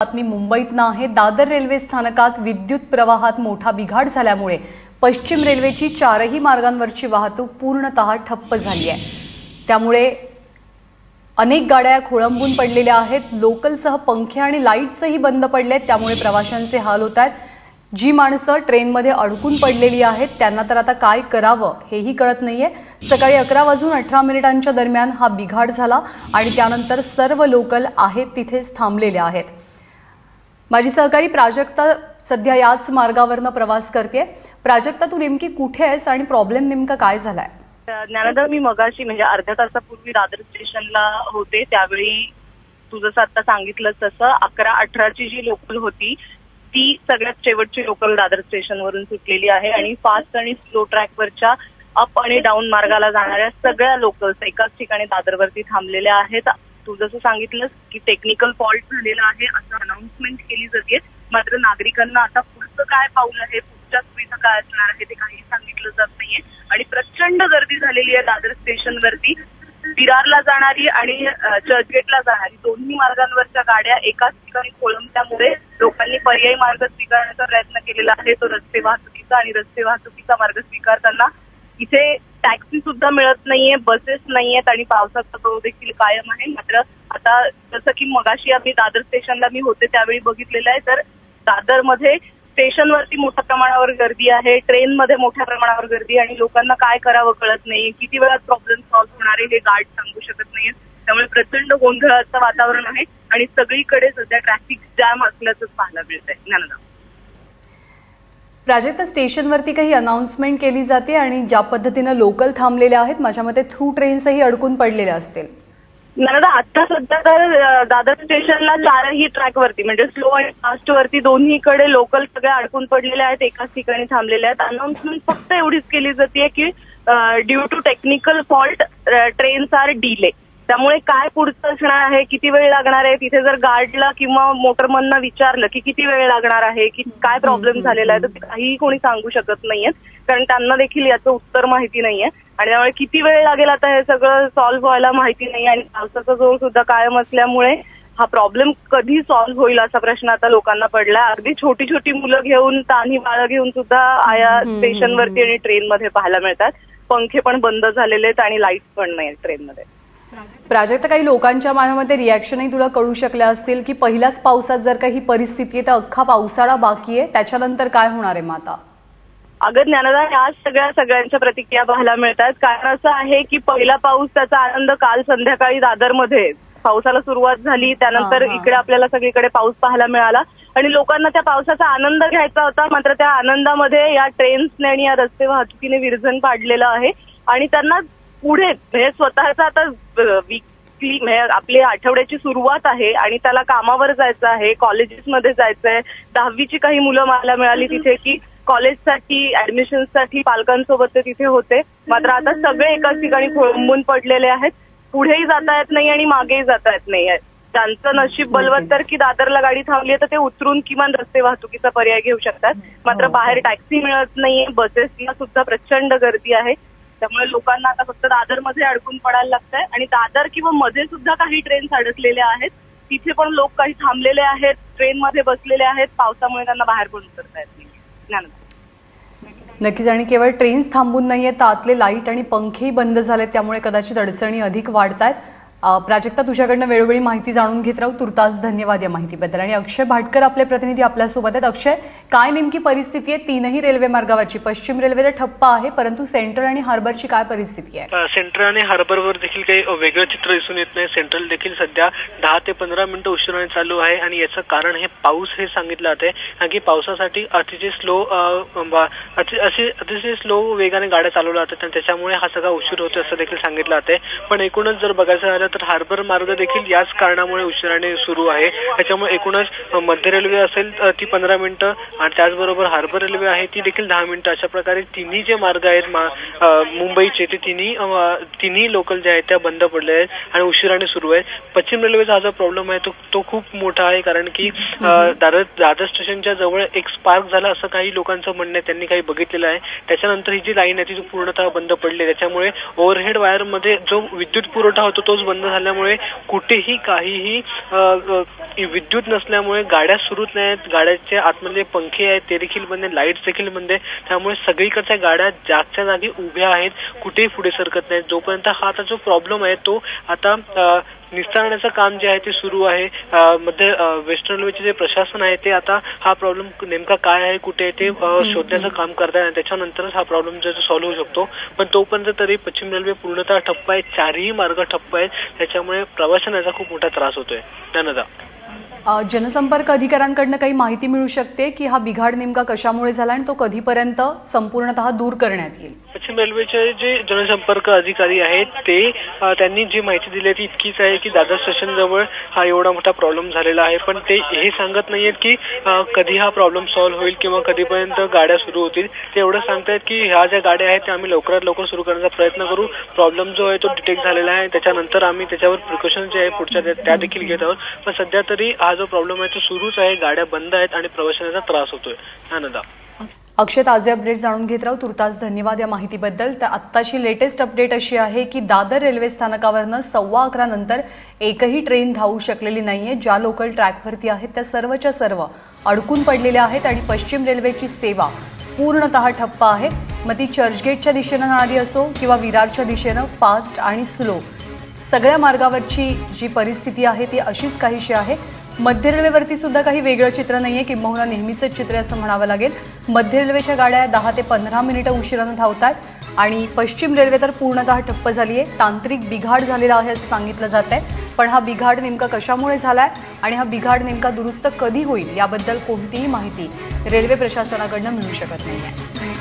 बातमी मुंबईतनं आहे। दादर रेल्वे स्थानकात विद्युत प्रवाहात मोठा बिघाड झाल्यामुळे पश्चिम रेल्वेची चारही मार्गांवरची वाहतूक पूर्णतः ठप्प झाली आहे। त्यामुळे अनेक गाड्या खोळंबून पडलेल्या आहेत। लोकलसह पंखे आणि लाईट्सही बंद पडलेत, त्यामुळे प्रवाशांचे हाल होत आहेत। जी माणसं ट्रेनमध्ये अडकून पडलेली आहेत त्यांना तर आता काय करावं हेही कळत नाहीये। सकाळी 11:18 दरम्यान हा बिघाड झाला आणि त्यानंतर सर्व लोकल आहेत तिथेच थांबलेल्या आहेत। माझी सहकारी प्राजक्ता सध्या याच मार्गावरनं प्रवास करते। प्राजक्ता, तू नेमकी कुठे आहेस आणि प्रॉब्लेम नेमका काय झालाय? ज्ञानदा, मी मगाशी म्हणजे अर्ध्या तासापूर्वी दादर स्टेशनला होते, त्यावेळी तू जसं आता सांगितलं तसं 11:18 जी लोकल होती ती सगळ्यात शेवटची लोकल दादर स्टेशनवरून सुटलेली आहे आणि फास्ट आणि स्लो ट्रॅकवरच्या अप आणि डाऊन मार्गाला जाणाऱ्या सगळ्या लोकल्स एकाच ठिकाणी दादरवरती थांबलेल्या आहेत। तू जसं सांगितलंस की टेक्निकल फॉल्ट झालेला आहे असं अनाउन्समेंट केली जाते, मात्र नागरिकांना आता पुढचं काय पाऊल आहे, पुढच्या सुविधा काय असणार आहे ते काही सांगितलं जात नाहीये आणि प्रचंड गर्दी झालेली आहे दादर स्टेशनवरती। विरारला जाणारी आणि चर्चगेटला जाणारी दोन्ही मार्गांवरच्या गाड्या एकाच ठिकाणी खोळंबल्यामुळे लोकांनी पर्यायी मार्ग स्वीकारण्याचा प्रयत्न केलेला आहे, तो रस्ते वाहतुकीचा। आणि रस्ते वाहतुकीचा मार्ग स्वीकारताना इथे टॅक्सी सुद्धा मिळत नाहीये, बसेस नाहीयेत आणि पावसाचा तो देखील कायम आहे। मात्र आता जसं की मगाशी आम्ही दादर स्टेशनला मी होते त्यावेळी बघितलेलं आहे, तर दादरमध्ये स्टेशनवरती मोठ्या प्रमाणावर गर्दी आहे, ट्रेनमध्ये मोठ्या प्रमाणावर गर्दी आणि लोकांना काय करावं कळत नाही, किती वेळात प्रॉब्लेम सॉल्व्ह होणार आहे हे गार्ड सांगू शकत नाहीये। त्यामुळे प्रचंड गोंधळाचं वातावरण आहे आणि सगळीकडे सध्या ट्रॅफिक जॅम असल्याचं पाहायला मिळत आहे। ज्ञानदा, प्राजक्ता, स्टेशनवरती काही अनाउन्समेंट केली जाते आणि ज्या पद्धतीनं लोकल थांबलेल्या आहेत माझ्या मते थ्रू ट्रेन्सही अडकून पडलेल्या असतील। ज्ञानदा, आता सध्या तर दादर स्टेशनला चारही ट्रॅकवरती म्हणजे स्लो आणि फास्ट वरती दोन्हीकडे लोकल सगळ्या अडकून पडलेल्या आहेत, एकाच ठिकाणी थांबलेल्या आहेत। अनाउन्समेंट फक्त एवढीच केली जाते की due to technical fault trains are delay. त्यामुळे काय पुढचं असणार आहे, किती वेळ लागणार आहे, तिथे जर गार्डला किंवा मोटरमनना विचारलं की किती वेळ लागणार आहे, की काय प्रॉब्लेम झालेला आहे, तर ते काहीही कोणी सांगू शकत नाहीये, कारण त्यांना देखील याचं उत्तर माहिती नाहीये। आणि त्यामुळे किती वेळ लागेल आता हे सगळं सॉल्व्ह व्हायला माहिती नाही आणि पावसाचा जोर सुद्धा कायम असल्यामुळे हा प्रॉब्लेम कधी सॉल्व्ह होईल असा प्रश्न आता लोकांना पडला। अगदी छोटी छोटी मुलं घेऊन, तान्ही बाळं घेऊन सुद्धा आया स्टेशनवरती आणि ट्रेनमध्ये पाहायला मिळतात। पंखे पण बंद झालेले आहेत आणि लाईट्स पण नाही ट्रेनमध्ये। प्राजक्ता, काही लोकांच्या मनामध्ये रिॲक्शनही तुला कळू शकल्या असतील की पहिल्याच पावसात जर काही परिस्थिती आहे तर अख्खा पावसाळा बाकी आहे, त्याच्यानंतर काय होणार आहे? माता अगं ज्ञानदा, आज सगळ्यांच्या प्रतिक्रिया पाहायला मिळतात। कारण असं आहे की पहिला पाऊस त्याचा आनंद काल संध्याकाळी दादरमध्ये पावसाला सुरुवात झाली, त्यानंतर इकडे आपल्याला सगळीकडे पाऊस पाहायला मिळाला आणि लोकांना त्या पावसाचा आनंद घ्यायचा होता, मात्र त्या आनंदामध्ये या ट्रेन्सने आणि या रस्ते वाहतुकीने विरजण पाडलेलं आहे आणि त्यांना पुढे म्हणजे स्वतःचा आता वीकली म्हणजे आपली आठवड्याची सुरुवात आहे आणि त्याला कामावर जायचं आहे, कॉलेजेसमध्ये जायचंय। 10वीची काही मुलं मला मिळाली तिथे की कॉलेजसाठी ऍडमिशनसाठी पालकांसोबत ते तिथे होते, मात्र आता सगळे एकाच ठिकाणी खोळंबून पडलेले आहेत। पुढेही जाता येत नाही आणि मागेही जाता येत नाही। त्यांचं नशीब बलवत्तर की दादरला गाडी थांबली तर ते उतरून किमान रस्ते वाहतुकीचा पर्याय घेऊ शकतात, मात्र बाहेर टॅक्सी मिळत नाहीये, बसेसला सुद्धा प्रचंड गर्दी आहे। त्यामुळे लोकांना आता फक्त दादरमध्ये अडकून पडायला लागतंय आणि दादर किंवा मध्ये सुद्धा काही ट्रेन्स अडकलेल्या आहेत, तिथे पण लोक काही थांबलेले आहेत, ट्रेनमध्ये बसलेले आहेत, पावसामुळे त्यांना बाहेर पण उतरता येत नाही। नक्कीच, आणि केवळ ट्रेन्स थांबून नाहीये तर आतले लाईट आणि पंखेही बंद झालेत, त्यामुळे कदाचित अडचणी अधिक वाढतायत। प्राजक्ता, तुझ्याकडनं वेळोवेळी माहिती जाणून घेत राहू, तुर्तास धन्यवाद या माहितीबद्दल। आणि अक्षय भाटकर आपले प्रतिनिधी आपल्यासोबत आहेत। अक्षय, काय नेमकी परिस्थिती आहे तीनही रेल्वे मार्गावरची? पश्चिम रेल्वे तर ठप्प आहे, परंतु सेंट्रल आणि हार्बरची काय परिस्थिती आहे? सेंट्रल आणि हार्बरवर देखील काही वेगळं चित्र दिसून येत नाही। सेंट्रल देखील सध्या 10 ते 15 मिनिटं उशिराने चालू आहे आणि याचं कारण हे पाऊस हे सांगितलं जाते, कारण की पावसासाठी अतिशय स्लो वेगाने गाड्या चालवल्या जातात आणि त्याच्यामुळे हा सगळा उशीर होतो असं देखील सांगितलं जाते। पण एकूणच जर बघायचं झालं तर हार्बर मार्ग देखील याच कारणामुळे उशिराने सुरू आहे। त्याच्यामुळे एकूणच मध्य रेल्वे असेल ती 15 मिनिटं आणि त्याचबरोबर हार्बर रेल्वे आहे ती देखील 10 मिनिटं, अशा प्रकारे तिन्ही जे मार्ग आहेत मुंबईचे ते तिन्ही लोकल जे आहेत त्या बंद पडले आहेत आणि उशिराने सुरू आहे। पश्चिम रेल्वेचा हा जो प्रॉब्लेम आहे तो खूप मोठा आहे, कारण की दादर स्टेशनच्या जवळ एक स्पार्क झाला असं काही लोकांचं म्हणणं आहे, त्यांनी काही बघितलेलं आहे। त्याच्यानंतर ही जी लाईन आहे ती पूर्णतः बंद पडली, त्याच्यामुळे ओव्हरहेड वायरमध्ये जो विद्युत पुरवठा होतो तोच बंद बंद झाल्यामुळे कुठेही काहीही विद्युत नसल्यामुळे गाड्या सुरूच नाहीत, गाड्याचे आतमधले पंखे आहेत ते देखील बंद आहेत, लाईट्स देखील बंद आहे. त्यामुळे सगळीकडच्या गाड्या जागच्या जागी उभ्या आहेत, कुठेही पुढे सरकत नाहीत. जोपर्यंत हा आता जो प्रॉब्लेम आहे तो आता निस्तारण्याचं काम जे आहे ते सुरू आहे. वेस्टर्न रेल्वेचे जे प्रशासन आहे ते आता हा प्रॉब्लेम नेमका काय आहे, कुठे आहे ते शोधण्याचं काम करताय आणि त्याच्यानंतरच हा प्रॉब्लेम जो सॉल्व्ह होऊ शकतो. पण तोपर्यंत तरी पश्चिम रेल्वे पूर्णतः ठप्प आहे, चारही मार्ग ठप्प आहेत. त्याच्यामुळे प्रवाशांना याचा खूप मोठा त्रास होतोय. धन्यवाद. जनसंपर्क अधिकाऱ्यांकडनं काही माहिती मिळू शकते की हा बिघाड नेमका कशामुळे झाला आणि तो कधीपर्यंत संपूर्णतः दूर करण्यात येईल? पश्चिम रेल्वेचे जे जनसंपर्क अधिकारी आहेत ते त्यांनी जी माहिती दिली ती इतकीच आहे की दादर स्टेशन जवळ हा एवढा मोठा प्रॉब्लेम झालेला आहे. पण ते हे सांगत नाहीयेत की कधी हा प्रॉब्लेम सॉल्व्ह होईल किंवा कधीपर्यंत गाड्या सुरू होतील. ते एवढं सांगतायत की ह्या ज्या गाड्या आहेत त्या आम्ही लवकरात लवकर सुरू करण्याचा प्रयत्न करू. प्रॉब्लेम जो आहे तो डिटेक्ट झालेला आहे, त्याच्यानंतर आम्ही त्याच्यावर प्रिकॉशन जे आहे पुढच्या त्या देखील घेत आहोत. पण सध्या तरी हा जो प्रॉब्लेम आहे तो सुरूच आहे, गाड्या बंद आहेत आणि प्रवाशांचा त्रास होतोय. धन्यवाद. अक्षय, ताजे अपडेट जाणून घेत राहू. तुर्तास धन्यवाद या माहितीबद्दल. तर आत्ताची लेटेस्ट अपडेट अशी आहे की दादर रेल्वे स्थानकावरनं 11:15 नंतर एकही ट्रेन धावू शकलेली नाहीये. ज्या लोकल ट्रॅकवरती आहेत त्या सर्वच्या सर्व अडकून पडलेल्या आहेत आणि पश्चिम रेल्वेची सेवा पूर्णतः ठप्प आहे. मग ती चर्चगेटच्या दिशेनं जाणारी असो किंवा विरारच्या दिशेनं फास्ट आणि स्लो, सगळ्या मार्गावरची जी परिस्थिती आहे ती अशीच काहीशी आहे. मध्य रेल्वेवरती सुद्धा काही वेगळं चित्र नाहीये, किंबहुना नेहमीचंच चित्र असं म्हणावं लागेल. मध्य रेल्वेच्या गाड्या 10 ते 15 मिनिटं उशिरानं धावतात आणि पश्चिम रेल्वे तर पूर्णतः ठप्प झाली आहे. तांत्रिक बिघाड झालेला आहे असं सांगितलं जात आहे. पण हा बिघाड नेमका कशामुळे झालाय आणि हा बिघाड नेमका दुरुस्त कधी होईल याबद्दल कोणतीही माहिती रेल्वे प्रशासनाकडनं मिळू शकत नाही आहे.